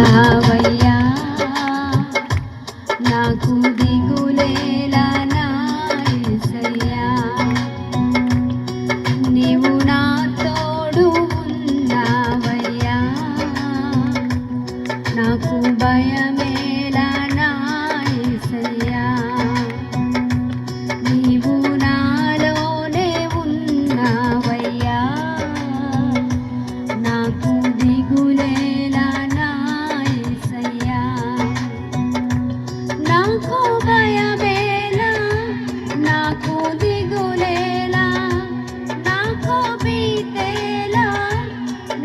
ఉన్నావయ్యా, నాకు దిగులేలా నా యేసయ్యా. నీవు నా తోడు ఉన్నావయ్యా, నాకు భయమేలా నా యేసయ్యా. నీవు నాలోనే ఉన్నావయ్యా, నాకు దిగులేలా నా యేసయ్యా. నాకు భయమేలా, నాకు దిగులేలా, నాకు భీతేలా,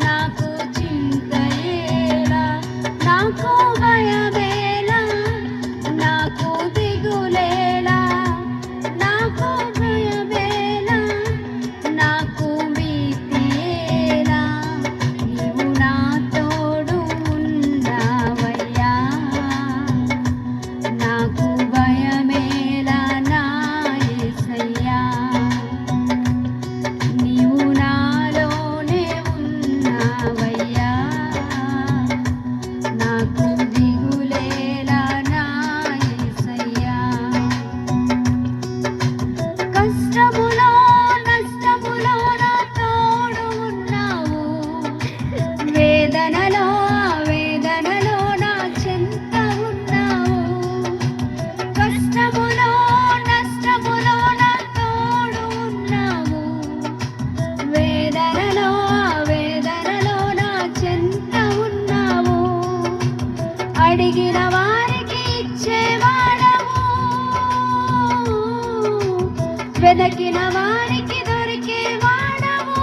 నాకు చింతయేలా. నాకు భయమేలా, నాకు దిగులేలా, నాకు భయమేలా, నాకు భీతేలా. నీవు నా తోడు ఉన్నావయ్యా, నాకు భయమేలా నా యేసయ్యా. నీవు నాలోనే ఉన్నావయ్యా, నాకు దిగులేలా నా యేసయ్యా. కష్టములో నష్టములో నా తోడు ఉన్నావు, వేదనలో వేదనలో నా చెంత ఉన్నావు. కష్టములో నష్టములో నా తోడు ఉన్నావు, వేదనలో వేదనలో నా చెంత ఉన్నావు. అడిగిన వారికి ఇచ్చేవాడవు, వెదకిన వారికి దొరికేవాడవు.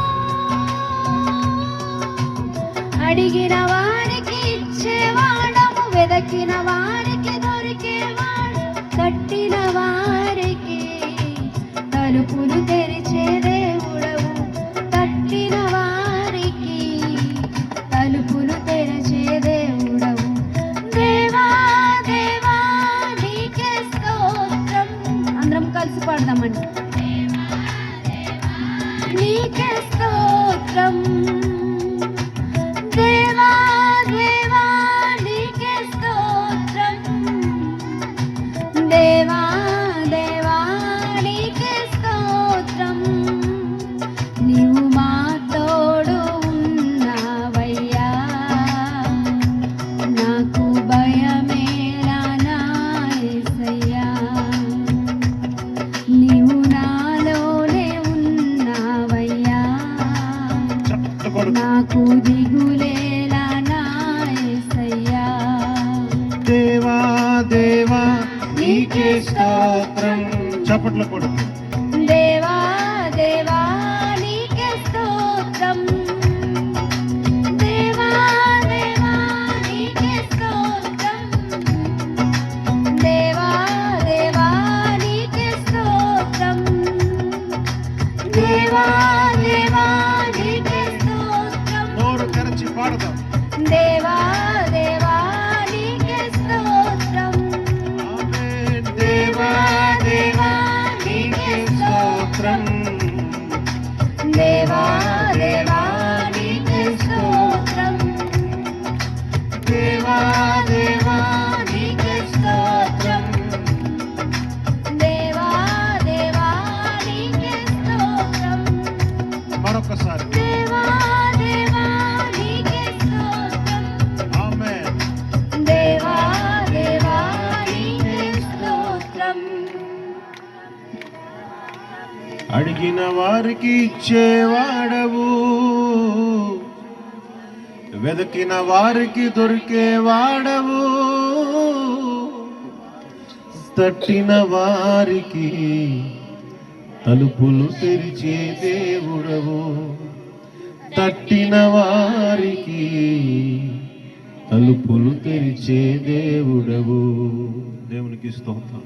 అడిగిన వారికి ఇచ్చేవాడవు, వెదకిన వారికి దొరికేవాడు. తట్టిన వారికి తలుపులు తెరిచే దేవుడవు, తట్టిన వారికి తలుపులు తెరిచే దేవుడవు. దేవా దేవా నీకే స్తోత్రం. అందరం కలిసి పాడదామండి. నీకే స్తోత్రం. దేవా దేవా నీకే స్తోత్రం. దేవా దేవా నీకే స్తోత్రం. నీవు మా తోడు ఉన్నావయ్యా, నాకు భయమేలా నా యేసయ్యా. నీవు నాలోనే ఉన్నావయ్యా, నాకు దిగులేలా నా యేసయ్యా. దేవా దేవా నీకే స్తోత్రం. చప్పట్లు కొడు. దేవా దేవా నీకే స్తోత్రం. దేవా దేవా నీకే స్తోత్రం. దేవా దేవా నీకే స్తోత్రం. దేవా దేవా నీకే స్తోత్రం. నోరు తెరచి పాడదాం. దేవా దేవా నీకే స్తోత్రం. ఆమేన్. దేవా దేవా నీకే స్తోత్రం. దేవా దేవా నీకే స్తోత్రం. దేవా దేవా నీకే స్తోత్రం. దేవా దేవా నీకే స్తోత్రం. మరొకసారి. దేవా దేవా నీకే స్తోత్రం. ఆమేన్. దేవా దేవా నీకే స్తోత్రం. అడిగిన వారికి ఇచ్చేవాడవు, వెదకిన వారికి దొరికేవాడవు. తట్టిన వారికి తలుపులు తెరిచే దేవుడవు, తట్టిన వారికి తలుపులు తెరిచే దేవుడవు. దేవునికి స్తోత్రం.